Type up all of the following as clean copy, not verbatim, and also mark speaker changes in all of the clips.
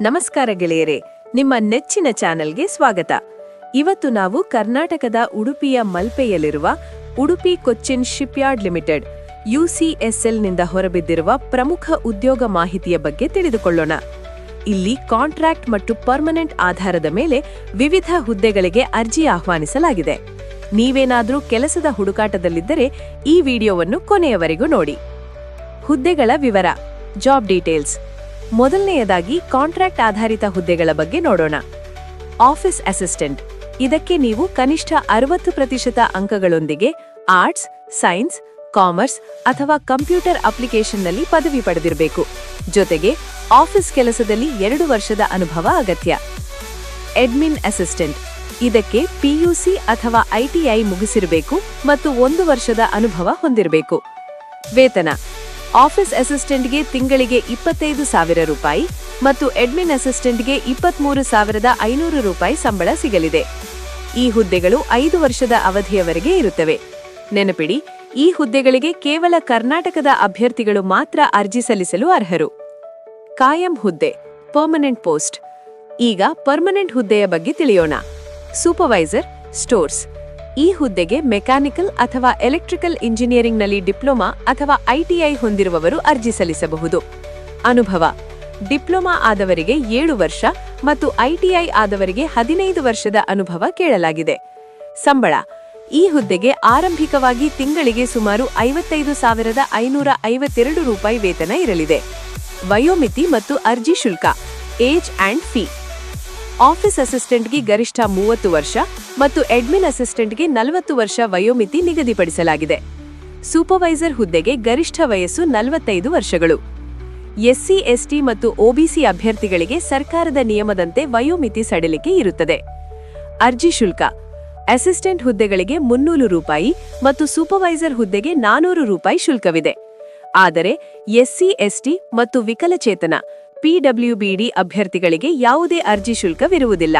Speaker 1: ನಮಸ್ಕಾರ ಗೆಳೆಯರೇ, ನಿಮ್ಮ ನೆಚ್ಚಿನ ಚಾನೆಲ್ಗೆ ಸ್ವಾಗತ. ಇವತ್ತು ನಾವು ಕರ್ನಾಟಕದ ಉಡುಪಿಯ ಮಲ್ಪೆಯಲ್ಲಿರುವ ಉಡುಪಿ ಕೊಚ್ಚಿನ್ ಶಿಪ್ಯಾರ್ಡ್ ಲಿಮಿಟೆಡ್ UCSLನಿಂದ ಹೊರಬಿದ್ದಿರುವ ಪ್ರಮುಖ ಉದ್ಯೋಗ ಮಾಹಿತಿಯ ಬಗ್ಗೆ ತಿಳಿದುಕೊಳ್ಳೋಣ. ಇಲ್ಲಿ ಕಾಂಟ್ರಾಕ್ಟ್ ಮತ್ತು ಪರ್ಮನೆಂಟ್ ಆಧಾರದ ಮೇಲೆ ವಿವಿಧ ಹುದ್ದೆಗಳಿಗೆ ಅರ್ಜಿ ಆಹ್ವಾನಿಸಲಾಗಿದೆ. ನೀವೇನಾದರೂ ಕೆಲಸದ ಹುಡುಕಾಟದಲ್ಲಿದ್ದರೆ ಈ ವಿಡಿಯೋವನ್ನು ಕೊನೆಯವರೆಗೂ ನೋಡಿ. ಹುದ್ದೆಗಳ ವಿವರ, ಜಾಬ್ ಡೀಟೇಲ್ಸ್. ಮೊದಲನೆಯದಾಗಿ ಕಾಂಟ್ರಾಕ್ಟ್ ಆಧಾರಿತ ಹುದ್ದೆಗಳ ಬಗ್ಗೆ ನೋಡೋಣ. Office assistant. ಇದಕ್ಕೆ ನೀವು ಕನಿಷ್ಠ 60% ಅಂಕಗಳೊಂದಿಗೆ ಆರ್ಟ್ಸ್, ಸೈನ್ಸ್, ಕಾಮರ್ಸ್ ಅಥವಾ ಕಂಪ್ಯೂಟರ್ ಅಪ್ಲಿಕೇಶನ್ನಲ್ಲಿ ಪದವಿ ಪಡೆದಿರಬೇಕು. ಜೊತೆಗೆ ಆಫೀಸ್ ಕೆಲಸದಲ್ಲಿ 2 ವರ್ಷದ ಅನುಭವ ಅಗತ್ಯ. Admin assistant. ಇದಕ್ಕೆ PUC ಅಥವಾ ITI ಮುಗಿಸಿರಬೇಕು ಮತ್ತು 1 ವರ್ಷದ ಅನುಭವ ಹೊಂದಿರಬೇಕು. ವೇತನ: ಆಫೀಸ್ ಅಸಿಸ್ಟೆಂಟ್ಗೆ ತಿಂಗಳಿಗೆ 25,000 ರೂಪಾಯಿ ಮತ್ತು ಅಡ್ಮಿನ್ ಅಸಿಸ್ಟೆಂಟ್ಗೆ 23,500 ರೂಪಾಯಿ ಸಂಬಳ ಸಿಗಲಿದೆ. ಈ ಹುದ್ದೆಗಳು 5 ವರ್ಷದ ಅವಧಿಯವರೆಗೆ ಇರುತ್ತವೆ. ನೆನಪಿಡಿ, ಈ ಹುದ್ದೆಗಳಿಗೆ ಕೇವಲ ಕರ್ನಾಟಕದ ಅಭ್ಯರ್ಥಿಗಳು ಮಾತ್ರ ಅರ್ಜಿ ಸಲ್ಲಿಸಲು ಅರ್ಹರು. ಕಾಯಂ ಹುದ್ದೆ, ಪರ್ಮನೆಂಟ್ ಪೋಸ್ಟ್. ಈಗ ಪರ್ಮನೆಂಟ್ ಹುದ್ದೆಯ ಬಗ್ಗೆ ತಿಳಿಯೋಣ. Supervisor, stores. ಈ ಹುದ್ದೆಗೆ ಮೆಕ್ಯಾನಿಕಲ್ ಅಥವಾ ಎಲೆಕ್ಟ್ರಿಕಲ್ ಇಂಜಿನಿಯರಿಂಗ್ನಲ್ಲಿ ಡಿಪ್ಲೊಮಾ ಅಥವಾ ITI ಹೊಂದಿರುವವರು ಅರ್ಜಿ ಸಲ್ಲಿಸಬಹುದು. ಅನುಭವ: ಡಿಪ್ಲೊಮಾ ಆದವರಿಗೆ 7 ವರ್ಷ ಮತ್ತು ITI ಆದವರಿಗೆ 15 ವರ್ಷದ ಅನುಭವ ಕೇಳಲಾಗಿದೆ. ಸಂಬಳ: ಈ ಹುದ್ದೆಗೆ ಆರಂಭಿಕವಾಗಿ ತಿಂಗಳಿಗೆ ಸುಮಾರು 55,552 ರೂಪಾಯಿ ವೇತನ ಇರಲಿದೆ. ವಯೋಮಿತಿ ಮತ್ತು ಅರ್ಜಿ ಶುಲ್ಕ: ಏಜ್ ಅಂಡ್ ಫೀ. ಆಫೀಸ್ ಅಸಿಸ್ಟೆಂಟ್ಗೆ ಗರಿಷ್ಠ 30 ವರ್ಷ ಮತ್ತು ಅಡ್ಮಿನ್ ಅಸಿಸ್ಟೆಂಟ್ಗೆ 40 ವರ್ಷ ವಯೋಮಿತಿ ನಿಗದಿಪಡಿಸಲಾಗಿದೆ. ಸೂಪರ್ವೈಸರ್ ಹುದ್ದೆಗೆ ಗರಿಷ್ಠ ವಯಸ್ಸು 45 ವರ್ಷಗಳು. SC, ST ಮತ್ತು OBC ಅಭ್ಯರ್ಥಿಗಳಿಗೆ ಸರ್ಕಾರದ ನಿಯಮದಂತೆ ವಯೋಮಿತಿ ಸಡಿಲಿಕೆ ಇರುತ್ತದೆ. ಅರ್ಜಿ ಶುಲ್ಕ: ಅಸಿಸ್ಟೆಂಟ್ ಹುದ್ದೆಗಳಿಗೆ 300 ರೂಪಾಯಿ ಮತ್ತು ಸೂಪರ್ವೈಸರ್ ಹುದ್ದೆಗೆ 400 ರೂಪಾಯಿ ಶುಲ್ಕವಿದೆ. ಆದರೆ SC, ST ಮತ್ತು ವಿಕಲಚೇತನ PWBD ಅಭ್ಯರ್ಥಿಗಳಿಗೆ ಯಾವುದೇ ಅರ್ಜಿ ಶುಲ್ಕವಿರುವುದಿಲ್ಲ.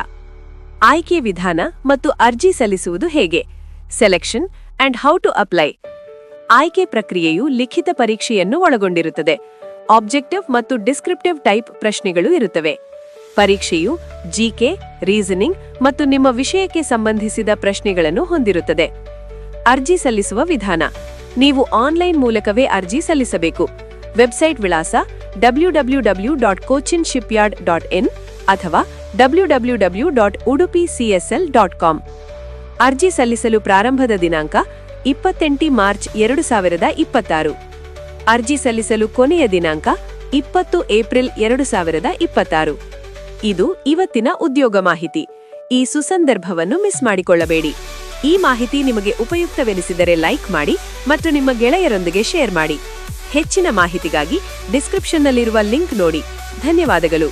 Speaker 1: ಆಯ್ಕೆ ವಿಧಾನ ಮತ್ತು ಅರ್ಜಿ ಸಲ್ಲಿಸುವುದು ಹೇಗೆ? Selection and how to apply. ಆಯ್ಕೆ ಪ್ರಕ್ರಿಯೆಯು ಲಿಖಿತ ಪರೀಕ್ಷೆಯನ್ನು ಒಳಗೊಂಡಿರುತ್ತದೆ. ಆಬ್ಜೆಕ್ಟಿವ್ ಮತ್ತು ಡಿಸ್ಕ್ರಿಪ್ಟಿವ್ ಟೈಪ್ ಪ್ರಶ್ನೆಗಳು ಇರುತ್ತವೆ. ಪರೀಕ್ಷೆಯು GK, ರೀಸನಿಂಗ್ ಮತ್ತು ನಿಮ್ಮ ವಿಷಯಕ್ಕೆ ಸಂಬಂಧಿಸಿದ ಪ್ರಶ್ನೆಗಳನ್ನು ಹೊಂದಿರುತ್ತದೆ. ಅರ್ಜಿ ಸಲ್ಲಿಸುವ ವಿಧಾನ: ನೀವು ಆನ್ಲೈನ್ ಮೂಲಕವೇ ಅರ್ಜಿ ಸಲ್ಲಿಸಬೇಕು. ವೆಬ್ಸೈಟ್ ವಿಳಾಸ www.cochinshipyard.in ಅಥವಾ www.udupicsl.com. ಅರ್ಜಿ ಸಲ್ಲಿಸಲು ಪ್ರಾರಂಭದ ದಿನಾಂಕ 28 ಮಾರ್ಚ್ 2026. ಅರ್ಜಿ ಸಲ್ಲಿಸಲು ಕೊನೆಯ ದಿನಾಂಕ 20 ಏಪ್ರಿಲ್ 2026. ಇದು ಇವತ್ತಿನ ಉದ್ಯೋಗ ಮಾಹಿತಿ. ಈ ಸುಸಂದರ್ಭವನ್ನು ಮಿಸ್ ಮಾಡಿಕೊಳ್ಳಬೇಡಿ. ಈ ಮಾಹಿತಿ ನಿಮಗೆ ಉಪಯುಕ್ತವೆನಿಸಿದರೆ ಲೈಕ್ ಮಾಡಿ ಮತ್ತು ನಿಮ್ಮ ಗೆಳೆಯರೊಂದಿಗೆ ಶೇರ್ ಮಾಡಿ. ಹೆಚ್ಚಿನ ಮಾಹಿತಿಗಾಗಿ ಡಿಸ್ಕ್ರಿಪ್ಷನ್ನಲ್ಲಿರುವ ಲಿಂಕ್ ನೋಡಿ. ಧನ್ಯವಾದಗಳು.